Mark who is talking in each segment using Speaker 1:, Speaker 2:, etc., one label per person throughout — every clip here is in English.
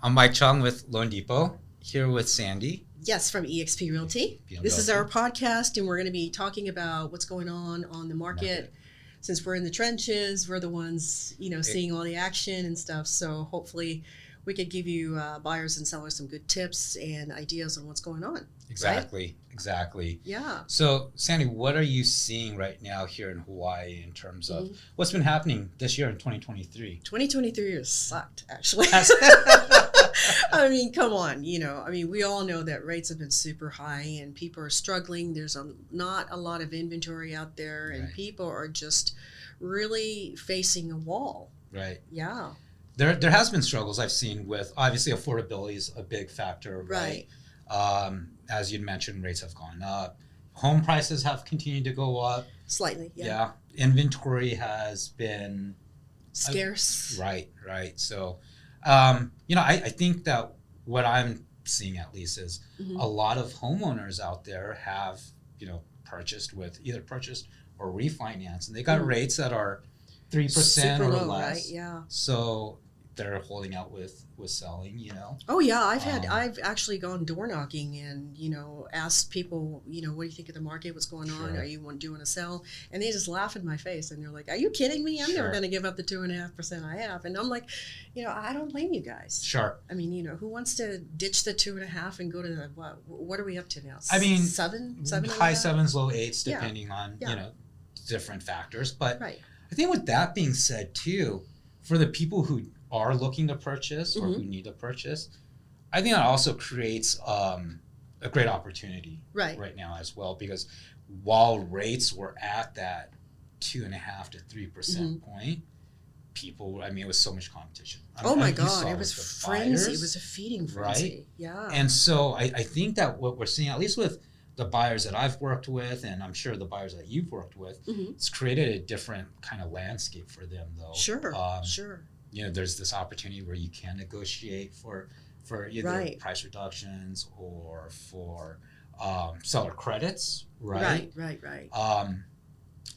Speaker 1: I'm Mike Chung with Loan Depot, here with Sandy.
Speaker 2: Yes, from eXp Realty. This is our podcast, and we're going to be talking about what's going on the market. Since we're in the trenches, we're the ones, seeing all the action and stuff. So hopefully we could give you buyers and sellers some good tips and ideas on what's going on.
Speaker 1: Exactly.
Speaker 2: Yeah.
Speaker 1: So, Sandy, what are you seeing right now here in Hawaii in terms of what's been happening this year in 2023?
Speaker 2: 2023 has sucked, actually. I mean, come on, we all know that rates have been super high and people are struggling. There's not a lot of inventory out there, and people are just really facing a wall.
Speaker 1: Right.
Speaker 2: Yeah.
Speaker 1: There has been struggles I've seen with, obviously, affordability is a big factor, right? As you'd mentioned, rates have gone up. Home prices have continued to go up.
Speaker 2: Slightly,
Speaker 1: Yeah. Inventory has been
Speaker 2: scarce.
Speaker 1: Right. So, I think that what I'm seeing at least is a lot of homeowners out there have, either purchased or refinanced, and they got rates that are 3% or
Speaker 2: low,
Speaker 1: less.
Speaker 2: Right? Yeah.
Speaker 1: So they're holding out with selling,
Speaker 2: Oh yeah, I've actually gone door knocking and asked people, what do you think of the market? What's going on? Are you doing a sell? And they just laugh in my face and they're like, "Are you kidding me? I'm never going to give up the 2.5% I have." And I'm like, I don't blame you guys.
Speaker 1: Sure.
Speaker 2: I mean, who wants to ditch the 2.5 and go to the what are we up to now?
Speaker 1: I mean,
Speaker 2: seven,
Speaker 1: high sevens, low eights, depending on different factors. But I think with that being said too, for the people who are looking to purchase or who need to purchase, I think that also creates a great opportunity right now as well, because while rates were at that 2.5 to 3% point, people, it was so much competition.
Speaker 2: Oh my God, it was frenzy. It was a feeding frenzy.
Speaker 1: Right?
Speaker 2: Yeah.
Speaker 1: And so I think that what we're seeing, at least with the buyers that I've worked with, and I'm sure the buyers that you've worked with, it's created a different kind of landscape for them, though.
Speaker 2: Sure.
Speaker 1: There's this opportunity where you can negotiate for either price reductions or for seller credits, right?
Speaker 2: Right.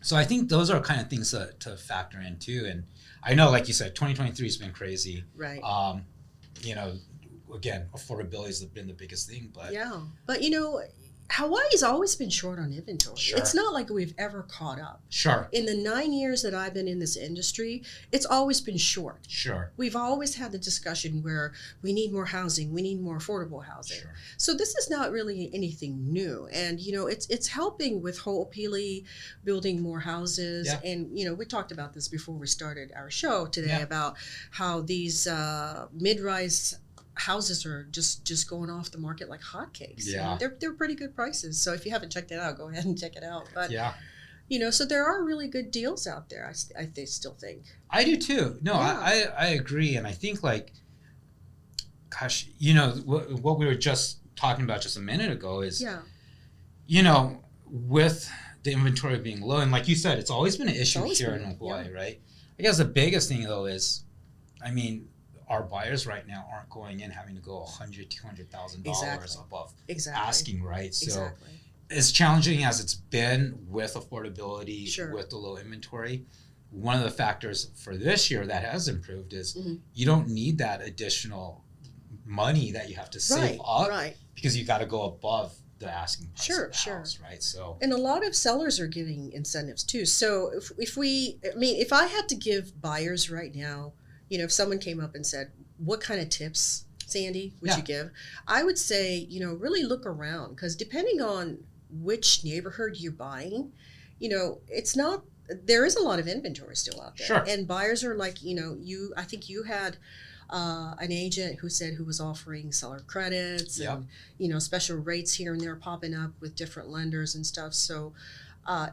Speaker 1: So I think those are kind of things to factor in too. And I know, like you said, 2023 has been crazy.
Speaker 2: Right.
Speaker 1: Again, affordability has been the biggest thing, but
Speaker 2: Hawaii's always been short on inventory.
Speaker 1: Sure.
Speaker 2: It's not like we've ever caught up.
Speaker 1: Sure.
Speaker 2: In the 9 years that I've been in this industry, it's always been short.
Speaker 1: Sure.
Speaker 2: We've always had the discussion where we need more housing, we need more affordable housing.
Speaker 1: Sure.
Speaker 2: So this is not really anything new. And, it's helping with Ho'opili building more houses.
Speaker 1: Yeah.
Speaker 2: And, we talked about this before we started our show today about how these mid-rise houses are just going off the market like hotcakes.
Speaker 1: Yeah.
Speaker 2: They're pretty good prices. So if you haven't checked it out, go ahead and check it out. But so there are really good deals out there. I still think.
Speaker 1: I do too. No, I agree, and I think what we were just talking about just a minute ago is with the inventory being low, and like you said, it's always been an issue here in Hawaii, right? I guess the biggest thing though is, our buyers right now aren't going in having to go $100,000, $200,000 above asking, right? So as challenging as it's been with affordability, with the low inventory, one of the factors for this year that has improved is you don't need that additional money that you have to save up because you got to go above the asking price of the house, right? So,
Speaker 2: and a lot of sellers are giving incentives too. So if I had to give buyers right now, if someone came up and said, "What kind of tips, Sandy, would you give?" I would say, really look around, because depending on which neighborhood you're buying, there is a lot of inventory still out there.
Speaker 1: Sure.
Speaker 2: And buyers are like, I think you had an agent who was offering seller credits and, special rates here and there popping up with different lenders and stuff. So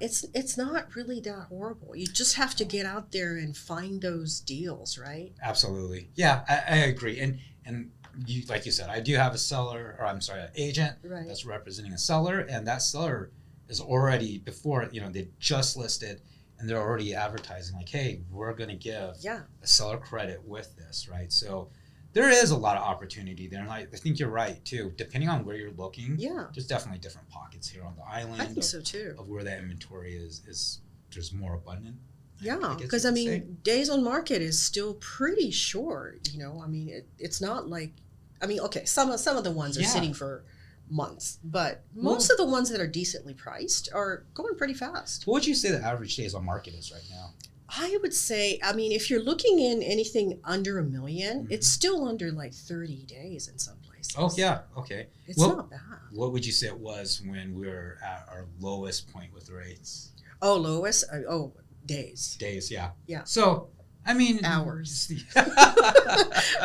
Speaker 2: it's not really that horrible. You just have to get out there and find those deals, right?
Speaker 1: Absolutely. Yeah, I agree. And you, like you said, I do have an agent that's representing a seller, and that seller is already before, they just listed and they're already advertising like, hey, we're going to give a seller credit with this, right? So there is a lot of opportunity there. And I think you're right, too. Depending on where you're looking, there's definitely different pockets here on the island.
Speaker 2: I think so, too.
Speaker 1: Of where that inventory is there's more abundant
Speaker 2: Yeah,
Speaker 1: guess
Speaker 2: because
Speaker 1: you
Speaker 2: I
Speaker 1: could say.
Speaker 2: mean, days on market is still pretty short. I mean, it's not like, I mean, okay, some of the ones are
Speaker 1: Yeah.
Speaker 2: sitting for months, but
Speaker 1: Well-
Speaker 2: most of the ones that are decently priced are going pretty fast.
Speaker 1: What would you say the average days on market is right now?
Speaker 2: I would say, I mean, if you're looking in anything under $1 million,
Speaker 1: Mhm.
Speaker 2: it's still under like 30 days in some places.
Speaker 1: Oh yeah, okay.
Speaker 2: It's
Speaker 1: Well-
Speaker 2: not bad.
Speaker 1: What would you say it was when we were at our lowest point with rates?
Speaker 2: Oh, lowest? Days.
Speaker 1: Days, yeah.
Speaker 2: Yeah.
Speaker 1: So, I mean,
Speaker 2: Hours.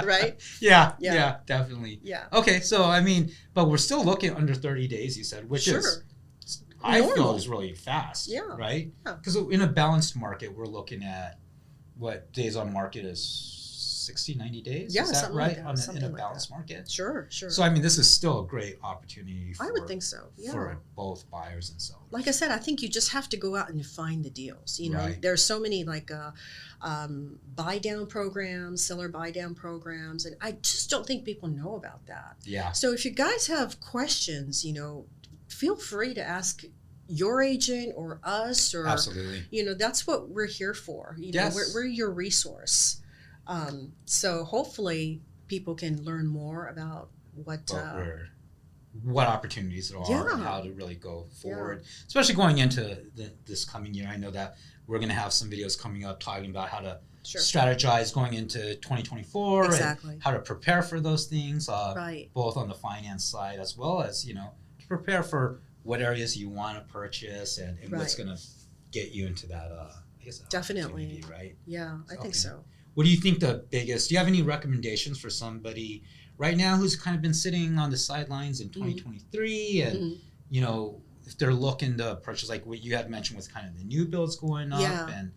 Speaker 2: Right?
Speaker 1: Yeah,
Speaker 2: Yeah.
Speaker 1: yeah, definitely.
Speaker 2: Yeah.
Speaker 1: Okay, so I mean, but we're still looking under 30 days, you said, which is
Speaker 2: Sure.
Speaker 1: I feel
Speaker 2: Normal.
Speaker 1: is really fast.
Speaker 2: Yeah.
Speaker 1: Right?
Speaker 2: Yeah.
Speaker 1: Because in a balanced market, we're looking at what days on market is 60, 90 days?
Speaker 2: Yeah,
Speaker 1: is that
Speaker 2: something
Speaker 1: right?
Speaker 2: like that,
Speaker 1: In a
Speaker 2: something like
Speaker 1: balanced market?
Speaker 2: Sure, sure.
Speaker 1: So I mean, this is still a great opportunity for,
Speaker 2: I would think so. Yeah.
Speaker 1: for both buyers and sellers.
Speaker 2: Like I said, I think you just have to go out and find the deals.
Speaker 1: Right.
Speaker 2: There's so many like buy down programs, seller buy down programs, and I just don't think people know about that.
Speaker 1: Yeah.
Speaker 2: So if you guys have questions, feel free to ask your agent or us, or
Speaker 1: Absolutely.
Speaker 2: that's what we're here for.
Speaker 1: Yes.
Speaker 2: We're your resource. So hopefully people can learn more about
Speaker 1: what opportunities there are and
Speaker 2: Yeah.
Speaker 1: how to really go forward, especially going into this coming year. I know that we're going to have some videos coming up talking about how to
Speaker 2: Sure.
Speaker 1: strategize going into 2024
Speaker 2: Exactly.
Speaker 1: and how to prepare for those things,
Speaker 2: Right.
Speaker 1: both on the finance side as well as, to prepare for what areas you want to purchase and what's
Speaker 2: Right.
Speaker 1: going to get you into that, I guess, that
Speaker 2: Definitely.
Speaker 1: opportunity, right?
Speaker 2: Yeah, I think
Speaker 1: Okay.
Speaker 2: so.
Speaker 1: What do you think do you have any recommendations for somebody right now who's kind of been sitting on the sidelines in 2023 and,
Speaker 2: Mhm.
Speaker 1: if they're looking to purchase, like what you had mentioned with kind of the new builds going up,
Speaker 2: Yeah.
Speaker 1: and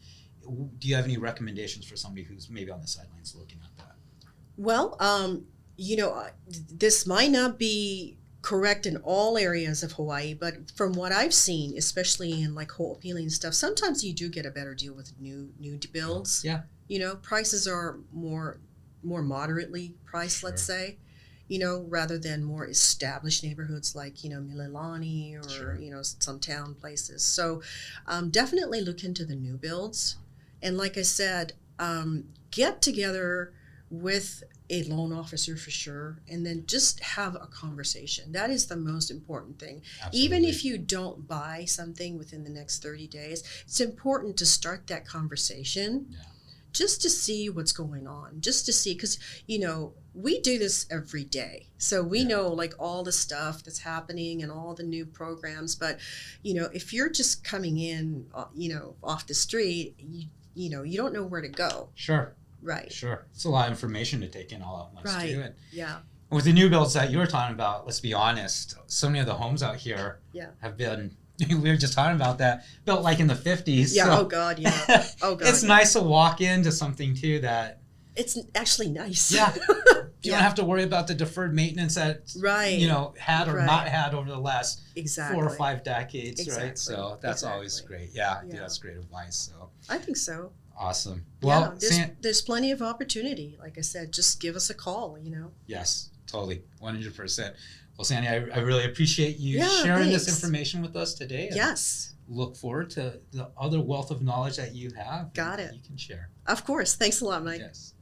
Speaker 1: do you have any recommendations for somebody who's maybe on the sidelines looking at that?
Speaker 2: Well, this might not be correct in all areas of Hawaii, but from what I've seen, especially in like Ho'opili and stuff, sometimes you do get a better deal with new builds.
Speaker 1: Yeah.
Speaker 2: Prices are more moderately priced, let's
Speaker 1: Sure.
Speaker 2: say, rather than more established neighborhoods like, Mililani or,
Speaker 1: Sure.
Speaker 2: some town places. So definitely look into the new builds. And like I said, get together with a loan officer for sure, and then just have a conversation. That is the most important thing. Even
Speaker 1: Absolutely.
Speaker 2: if you don't buy something within the next 30 days, it's important to start that conversation.
Speaker 1: Yeah.
Speaker 2: Just to see what's going on, just to see, because we do this every day, so we know like all the stuff that's happening and all the new programs. But if you're just coming in off the street, you don't know where to go.
Speaker 1: Sure.
Speaker 2: Right.
Speaker 1: Sure. It's a lot of information to take in all at once
Speaker 2: Right.
Speaker 1: too. And
Speaker 2: Yeah.
Speaker 1: with the new builds that you were talking about, let's be honest, so many of the homes out here
Speaker 2: Yeah.
Speaker 1: have been, we were just talking about that, built like in the 50s.
Speaker 2: Yeah.
Speaker 1: so
Speaker 2: Oh God. Yeah. Oh God.
Speaker 1: it's
Speaker 2: yeah.
Speaker 1: nice to walk into something too that
Speaker 2: It's actually nice.
Speaker 1: Yeah. you
Speaker 2: Yeah.
Speaker 1: don't have to worry about the deferred maintenance that
Speaker 2: Right.
Speaker 1: had or
Speaker 2: Right.
Speaker 1: not had over the last
Speaker 2: Exactly.
Speaker 1: 4 or 5 decades, right?
Speaker 2: Exactly.
Speaker 1: So that's always
Speaker 2: Exactly.
Speaker 1: great. Yeah,
Speaker 2: Yeah.
Speaker 1: that's great advice. So
Speaker 2: I think so.
Speaker 1: awesome.
Speaker 2: Yeah.
Speaker 1: Well,
Speaker 2: There's plenty of opportunity. Like I said, just give us a call.
Speaker 1: yes, totally, 100%. Well, Sandy, I really appreciate you
Speaker 2: Yeah,
Speaker 1: sharing this
Speaker 2: thanks.
Speaker 1: information with us today. and
Speaker 2: Yes.
Speaker 1: Look forward to the other wealth of knowledge that you have.
Speaker 2: Got
Speaker 1: and
Speaker 2: it.
Speaker 1: You can share.
Speaker 2: Of course. Thanks a lot, Mike.
Speaker 1: Yes.